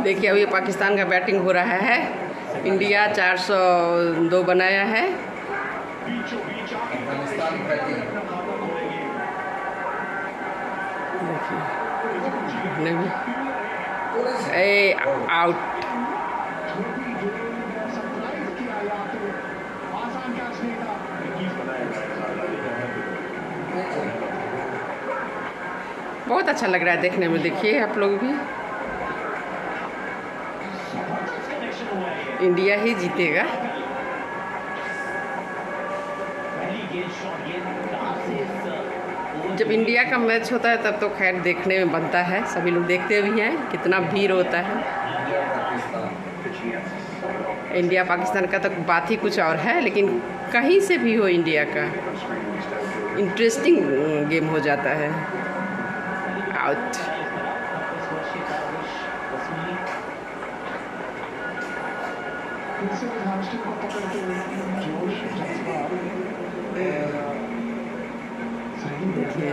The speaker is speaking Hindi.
देखिए अभी पाकिस्तान का बैटिंग हो रहा है। इंडिया 402 बनाया है। देखिए आउट। बहुत अच्छा लग रहा है देखने में। देखिए आप लोग भी, इंडिया ही जीतेगा। जब इंडिया का मैच होता है तब तो खैर देखने में बनता है, सभी लोग देखते भी हैं, कितना भीड़ होता है। इंडिया पाकिस्तान का तो बात ही कुछ और है, लेकिन कहीं से भी हो इंडिया का इंटरेस्टिंग गेम हो जाता है। आउट। देखिए